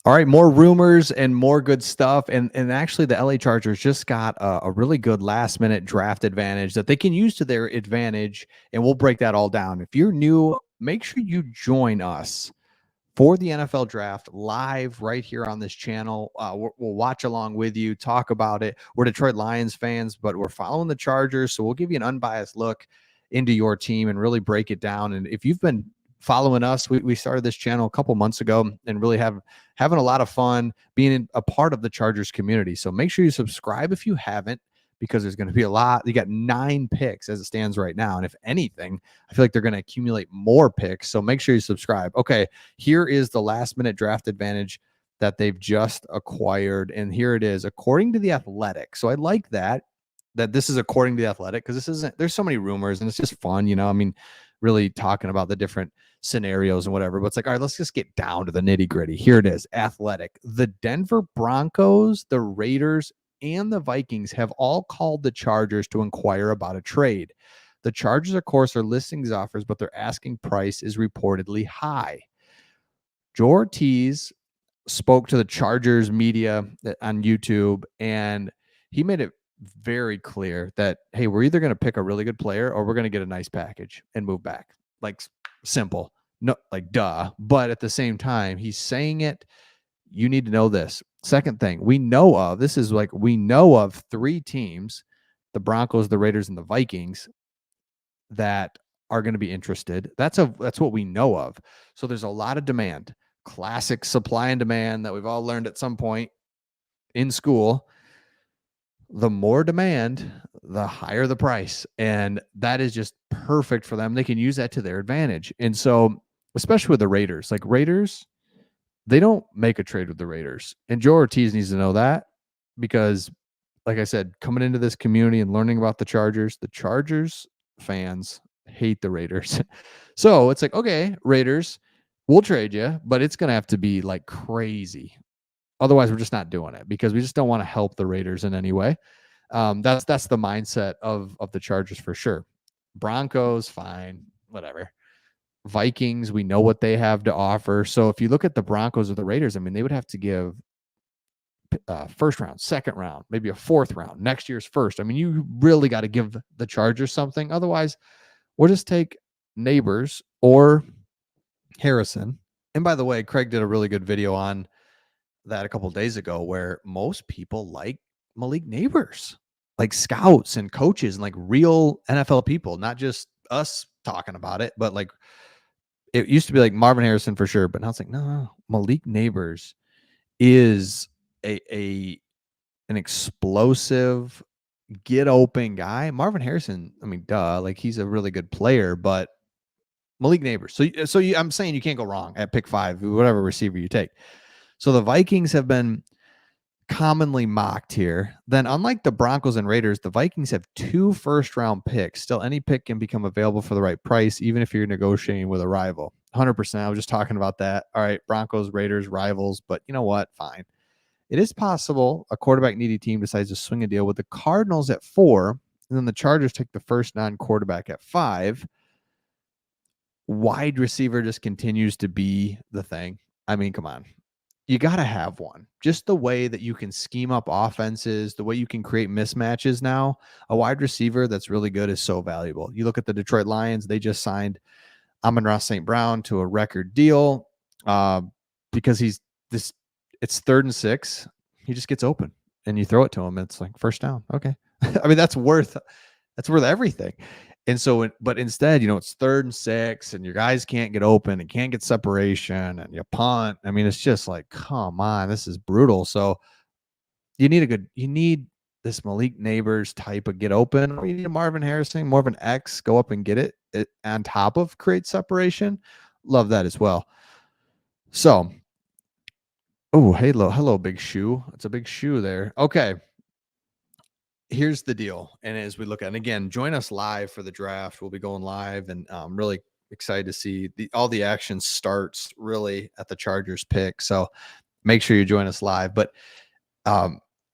All right, more rumors and more good stuff. And actually, the LA Chargers just got a really good last minute draft advantage that they can use to their advantage. And we'll break that all down. If you're new, make sure you join us for the NFL draft live right here on this channel. We'll watch along with you, talk about it. We're Detroit Lions fans, but we're following the Chargers. So we'll give you an unbiased look into your team and really break it down. And if you've been following us, we started this channel a couple months ago and really having a lot of fun being a part of the Chargers community. So make sure you subscribe if you haven't, because there's going to be a lot. You got 9 picks as it stands right now. And if anything, I feel like they're going to accumulate more picks. So make sure you subscribe. Okay, here is the last minute draft advantage that they've just acquired. And here it is, according to The Athletic. So I like that this is according to The Athletic, because there's so many rumors and it's just fun, I mean, really talking about the different scenarios and whatever. But it's like, all right, let's just get down to the nitty gritty. Here it is, Athletic. The Denver Broncos, the Raiders, and the Vikings have all called the Chargers to inquire about a trade. The Chargers, of course, are listing offers, but their asking price is reportedly high. Joe Ortiz spoke to the Chargers media on YouTube, and he made it very clear that, hey, we're either going to pick a really good player or we're going to get a nice package and move back. Like, simple. No, like, duh. But at the same time, he's saying it. You need to know this. Second thing, we know of 3 teams, the Broncos, the Raiders, and the Vikings, that are going to be interested. That's what we know of. So there's a lot of demand. Classic supply and demand that we've all learned at some point in school. The more demand, the higher the price. And that is just perfect for them. They can use that to their advantage. And so, especially with the Raiders, they don't make a trade with the Raiders. And Joe Ortiz needs to know that, because, like I said, coming into this community and learning about the Chargers fans hate the Raiders. So it's like, okay, Raiders, we'll trade you, but it's going to have to be like crazy. Otherwise, we're just not doing it, because we just don't want to help the Raiders in any way. That's the mindset of the Chargers for sure. Broncos, fine, whatever. Vikings, we know what they have to offer. So if you look at the Broncos or the Raiders, I mean, they would have to give first round, second round, maybe a fourth round, next year's first. I mean, you really got to give the Chargers something. Otherwise, we'll just take Neighbors or Harrison. And by the way, Craig did a really good video on that a couple of days ago, where most people like Malik Neighbors, like scouts and coaches and like real NFL people, not just us talking about it, but like it used to be like Marvin Harrison for sure. But now it's like, no, Malik Neighbors is an explosive, get open guy. Marvin Harrison, I mean, duh, like he's a really good player, but Malik Neighbors. So I'm saying you can't go wrong at pick 5, whatever receiver you take. So the Vikings have been commonly mocked here. Then, unlike the Broncos and Raiders, the Vikings have 2 first-round picks. Still, any pick can become available for the right price, even if you're negotiating with a rival. 100%. I was just talking about that. All right, Broncos, Raiders, rivals, but you know what? Fine. It is possible a quarterback-needy team decides to swing a deal with the Cardinals at 4, and then the Chargers take the first non-quarterback at 5. Wide receiver just continues to be the thing. I mean, come on. You got to have one. Just the way that you can scheme up offenses, the way you can create mismatches now, a wide receiver that's really good is so valuable. You look at the Detroit Lions, they just signed Amon-Ra St. Brown to a record deal because it's 3rd and 6. He just gets open and you throw it to him. And it's like first down. Okay. I mean, that's worth everything. And so, but instead, it's 3rd and 6 and your guys can't get open and can't get separation and you punt. I mean, it's just like, come on, this is brutal. So you need this Malik Neighbors type of get open, or you need a Marvin Harrison, more of an X, go up and get it on top of create separation. Love that as well. So, oh, hello, big shoe. It's a big shoe there. Okay. Here's the deal. And as we look at, and again, join us live for the draft. We'll be going live, and I'm really excited to see all the action starts really at the Chargers pick. So make sure you join us live. But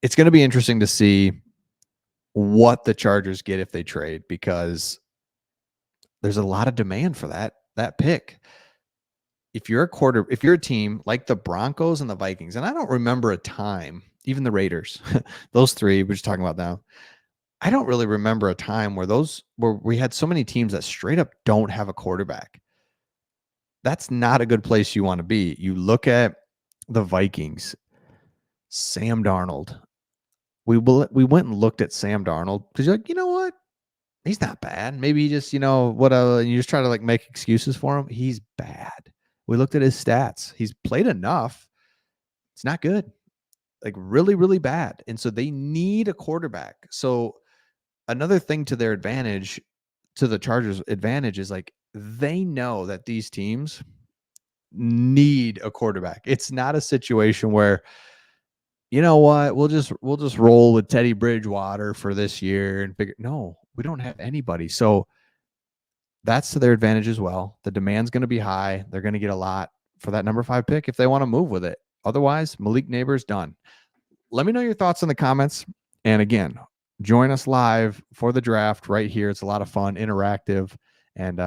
it's going to be interesting to see what the Chargers get if they trade, because there's a lot of demand for that pick. if you're a team like the Broncos and the Vikings, and I don't remember a time, even the Raiders, those three, we're just talking about now. I don't really remember a time where we had so many teams that straight up don't have a quarterback. That's not a good place you want to be. You look at the Vikings, Sam Darnold. We went and looked at Sam Darnold because you're like, you know what? He's not bad. Maybe he just, you just try to like make excuses for him. He's bad. We looked at his stats. He's played enough. It's not good. Like really, really bad. And so they need a quarterback. So another thing to their advantage, to the Chargers' advantage, is like they know that these teams need a quarterback. It's not a situation where, you know what, we'll just roll with Teddy Bridgewater for this year and figure. No, we don't have anybody. So that's to their advantage as well. The demand's going to be high. They're going to get a lot for that number 5 pick if they want to move with it. Otherwise, Malik Neighbors done. Let me know your thoughts in the comments. And again, join us live for the draft right here. It's a lot of fun, interactive, and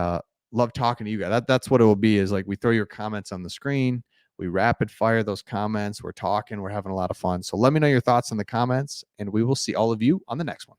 love talking to you guys. That's what it will be, is like we throw your comments on the screen. We rapid fire those comments. We're talking. We're having a lot of fun. So let me know your thoughts in the comments, and we will see all of you on the next one.